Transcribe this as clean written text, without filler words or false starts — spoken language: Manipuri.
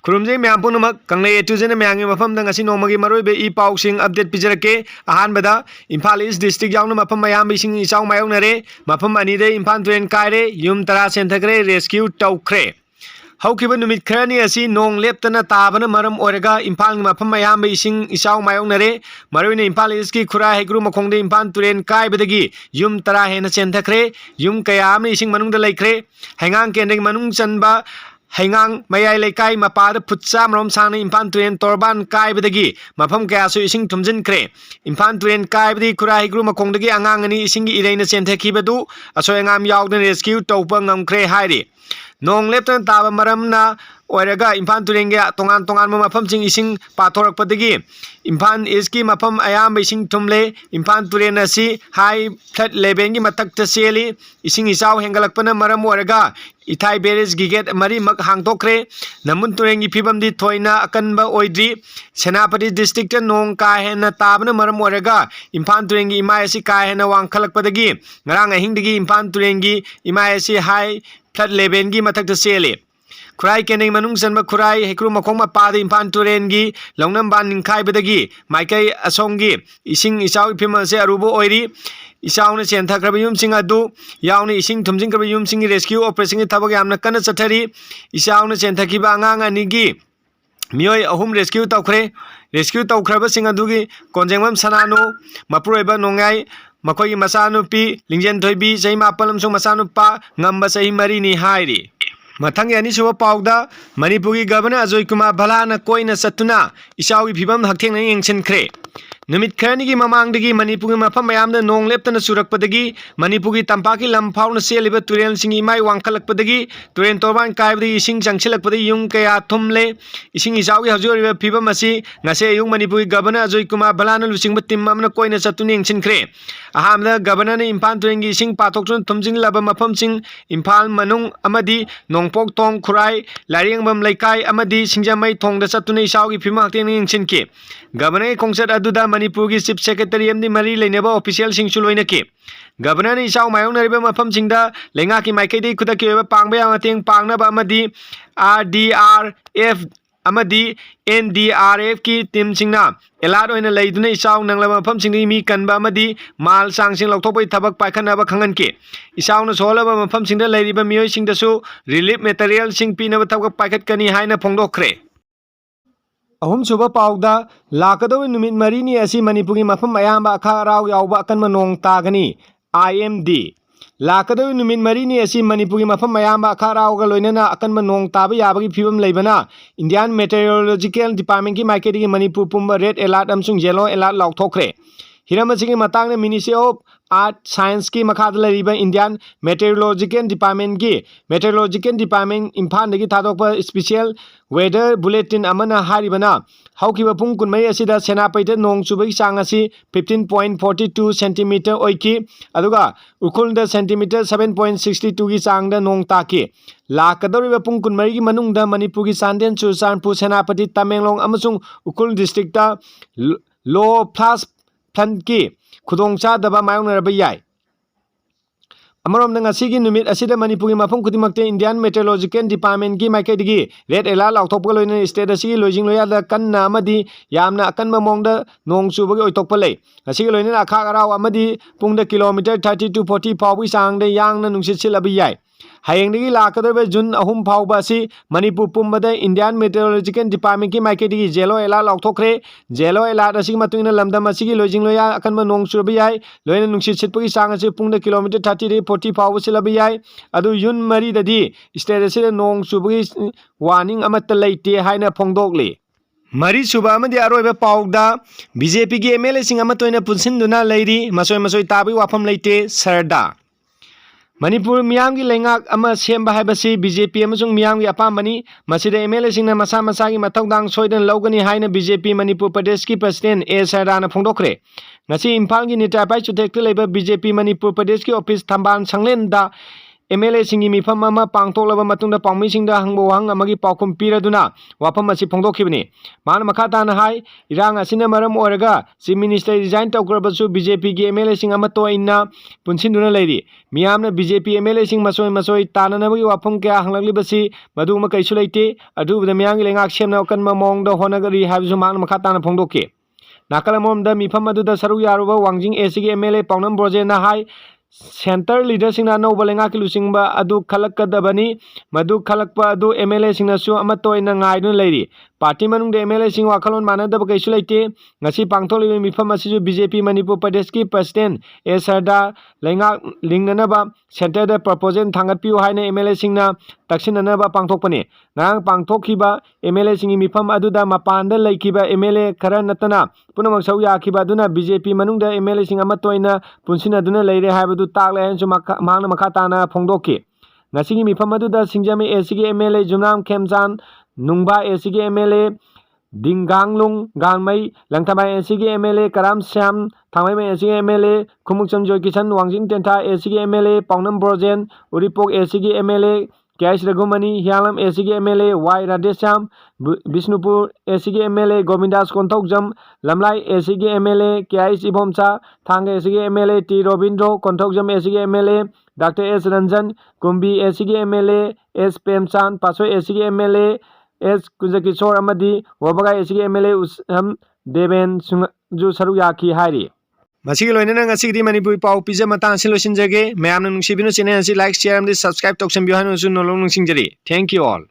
खुरुमजे म्याम पुनमक कंगले एटुजन म्यांगी मफम दंग असि नोमगी मरोइबे ई पाउसिंग अपडेट पिजरके अहानबदा इम्फाल ईस्ट डिस्ट्रिक्ट यावना मफम मयाम बिसिंग इचाव मायोंगनरे मफम अनिदे इम्फाल ट्रेन कायरे युम तरा सेंथग्रे रेस्क्यू तौख्रे हौकिबा नुमित खरनी असि नोंग लेप्तना ताबना मरम ओरगा इम्फाल मफम मयाम बिसिंग इचाव मायोंगनरे मरोइने इम्फाल ईस्ट की खुरा हेग्रु मखोंगदे इम्फाल ट्रेन कायबदगी युम तरा हेना सेंथख्रे युम कयाम इसिंग मनुंगदा लेख्रे हेंगांग केंद्रगी मनुंग चनबा हैंगांग मयाई लेकाई मपाद फुटसा मरोम सांग इम्फाल ट्रेन तोरबान कायबदगी मफम कयासु इसिंग थुमजिनख्रे इम्फाल ट्रेन कायबदी खुरा हिग्रु मखोंगदगी आंगांग अनि इसिंगी इरेना चेंथखिबदु असोय अंगाम यावदन रेस्क्यू तौपा ngamkhre हाइरि नोंग लेप्तन ताब मरमना ओरगा इम्फाल ट्रेन गे तोंगान तोंगान मफम सिंग इसिंग पाथोरकपदगी इम्फाल ईस्ट की मफम अयाम इसिंग थुमले इम्फाल ट्रेन असि हाई फ्लड लेवल की मथक्ता सेली इसिंग इचाव हेंगलकपना मरम ओरगा इथाई बेरेज गिगेट मरी मक हांगतोख्रे नमुन ट्रेन की फिबम दी थोइना अकनबा ओइद्री सेनापति डिस्ट्रिक्ट नोंग का हेना ताबना मरम ओरगा इम्फाल ट्रेन की इमाय असि का हेना वांखलकपदगी ngarang ahingdagi इम्फाल ट्रेन की इमाय असि हाई फ्लड लेवल की मथक्ता सेली खुराई केने मनुंग सनबा खुराई हेक्रू मखोंग मपाद इम्फाल ट्रेन की लौनम बान निंखाइबदगी माइकै असोंगी इसिंग इचाव फिमल से अरुबो ओइरी इचावने चेंथख्रब युमसिंग अदु यावने इसिंग थुमजिंख्रब युमसिंग रेस्क्यू ऑपरेशन की थबक यामना कन्न चथरी इचावने चेंथखिबा आंगांग अनिगी मियोय अहुम रेस्क्यू तौख्रे रेस्क्यू तौख्रब सिंग अदुगी कोंजेंगमम सनानो मपुरोइबा नोंगाई मखोई मसानुपी लिंजेन थोइबी चही मापलम सो मसानुपा ngamba चही मरी नि हाइरी मथंग अनिसुब पाउदा मणिपुरी गवर्नर अजय कुमार भलाना कोइना सत्तुना इचाउगी फिबम हक्थेंग येंगसिनख्रे नुमित खरनी ममांगदगी मणिपुरी मफम मयामदा नोंग लेप्तना सुरकपदगी मणिपुरी तंपाकी लम फाउना सेलिबा तुरेल सिंग इमाई वांखलकपदगी तुरेन तोरबान कायबदगी इसिंग चंगसिलकपदगी युंग कया थुमले इसिंग इचाउगी हजोरिबा फिबम असि ngase युंग मणिपुरी गवर्नर अजय कुमार भलाना लुसिंगबा टीम अमना कोइना सत्तुना येंगसिनख्रे अहामदा गवर्नर ने इम्फाल ट्रेन की इसिंग पाथोक्चुन थुमजिंगलाबा मफम सिंग इम्फाल मनुंग अमदी नोंगपोक तोंग खुराई लारियंगबम लेकाई अमदी सिंजामई थोंगदा सत्तुना इचाउगी फिबम हक्थेंग येंगसिनके गवर्नर खोंगचत अदुदा मणिपुर की चीफ सेक्रेटरी अमदी मरी लेनेबा ऑफिशियल सिंगसु लोइनके गवर्नर ने इचाव मायोंगनरिबा मफम सिंगदा लेंगा की माइकैदे खुदकी ओइबा पांगबा यामतेंग पांगनाबा अमदी RDRF अमदी NDRF की टीम सिंगना एलार्ट ओइना लेदुना इचाव नंगलाबा मफम सिंगदी मी कनबा अमदी माल सांगसिंग लौथोपै थबक पाइखनाबा खंगनके इचावना सोहलबा मफम सिंगदा लेरिबा मियोय सिंगदसु रिलीफ मटेरियल सिंग पीनबा थबक पाइखतकनी हाइना फोंदोखरे अहुम सुबह पाउदा लाकदो नुमित मरीनी असि मणिपुरी मफम अयाम्बा अखा अराव यावबा अकनबा नोंग तागनी IMD लाकदो नुमित मरीनी असि मणिपुरी मफम अयाम्बा अखा अरावगा लोइनना अकनबा नोंग ताबा याबगी फिबम लेबना इंडियन मेटेरियोलॉजिकल डिपार्टमेंट की माइकेदगी मणिपुर पुंबा रेड अलर्ट अमसुंग येलो अलर्ट लाउथोखरे हिरम असिगी मतांगना मिनिस्ट्री ऑफ आर्ट साइंस की मखाद लरिबा इंडियन मेटेरियोलॉजिकल डिपार्टमेंट इम्फाल दगी थादोकपा स्पेशल वेदर बुलेटिन अमना हारिबना हौकिबा पुंग कुनमई असिदा सेनापैदा नोंग चुबगी चांग असि 15.42 सेंटीमीटर ओइकी अदुगा उखुलदा सेंटीमीटर 7.62 की चांगदा नोंग ताकी लाकदौरिबा पुंग कुनमई की मनुंगदा मणिपुर की चांदेन चुरचानपुर सेनापति तमेंगलोंग अमसुंग उखुल डिस्ट्रिक्ट लो फ्लाश फ्लड की खुदोंचादबा मायोंगनरबा याय अमरोम ngasi नुमित असिदा मणिपुरी मफम खुदिमक्ते इंडियन मेटेरियोलॉजिकल डिपार्टमेंट की माइकेदगी रेड अलर्ट लाउथोपगा लोइना स्टेट असि लोइजिंग लोयादा कन्ना अमदी यामना अकनबा मोंगदा नोंग चुबगी ओइतोकपा लै असि लोइना अखा अराव अमदी पुंगदा किलोमीटर 30 to 40 फाउबी चांगदा यांगना नुंसित सिलबा याय हयेंगदगी लाकदबा जून अहुम फाउबा असि मणिपुर पुंबदा इंडियन मेटेरियोलॉजिकल डिपार्टमेंट की माइकेदगी जेलो अलर्ट लाउथोखरे जेलो अलर्ट असि मतुंगना लमदम असि लोइजिंग लोया अकनबा नोंग चुबा याय लोइना नुंसित सितपगी चांग असि पुंगदा किलोमीटर 30 to 40 फाउबा सिलबा याय अदु यून मरी ददी स्टेट असि नोंग चुबगी वार्निंग अमत्ता लैते हाइना फोंदोकले मरी सुबा अमदी अरोइबा पाउदा बीजेपी की MLA सिंग अमतोइना पुनसिनदुना लैरी मसोय मसोय ताबी वाफम लैते सरदा मणिपुर मियाम की लेंगाक अमा सेम्बा हाइबसी बीजेपी अमसुंग मियाम की अपामबनी मसिदा MLA सिंगना मसा मसा की मथौदांग सोइदन लौगनी हाइना बीजेपी मणिपुर प्रदेश की प्रेसिडेंट A सरदाना फोंदोखरे ngasi इम्फाल की निटापाई चुथेक्ट लेबा बीजेपी मणिपुर प्रदेश की ऑफिस थंबान संगलेंदा MLA singi mifam ama pangthoklaba matungda paungmisingda hangbo wahang amagi paukhum piraduna wafam asi phongdokhibani mana makhatana hai irang asina maram oraga chief minister resign tawkrabasu BJP gi MLA sing ama toina punsinduna leiri miyamna BJP MLA sing masoi tananabagi wafam kya hanglaklibasi maduma kaisu leite adubada miyangi lengak semna kanma mongda honagari habsu mana makhatana phongdokhe nakalamomda mifam aduda saru yaruba wangjing ACG MLA paunam brojena hai Center leader singna no balenga ki lusingba adu khalakadabani madu khalakpa adu MLA singna su amatoina ngaidun leiri party manung de MLA sing wakhalon manadaba kaisu leite ngasi pangtholibi mifam asisu BJP Manipur Pradesh ki president Sarda lenga lingnanaba center da proposal thangatpiu haina MLA singna taksinanaba pangthokpani ngang pangthokhiba MLA singi mifam aduda mapanda laikiba MLA khara natana punamak sau yakhiba aduna BJP manung da MLA sing amatoina punsinaduna leire haibadu takle hansu mangna makhatana phongdokki ngasigi mifam aduda singjami ACG MLA Jumnam Khemchan Nungba ACG MLA Dinganglung Ganmai Langthamai ACG MLA Karam Syam Thangmai ACG MLA Khumukcham Joy Kisan Wangjing Tenta ACG MLA Paunam Brojen Uripok ACG MLA KS Ragumani Hyalam ACG MLA Y Radesham Bisnupur ACG MLA Govindas Konthokjam Lamlai ACG MLA KS Ibomcha Thanga ACG MLA T Robindro Konthokjam ACG MLA Dr. S Ranjan Kumbi ACG MLA S Premchan Pasoi ACG MLA S Kunjakishore Amadi Wabagai ACG MLA Usam Deven Ju Saru Yaki Hari Masigi loinana ngasigi Manipur pau pija matang sin losinjage mayamna nungsibinu channel asi like share and subscribe toksam bihanu sun nolong nungsingjari thank you all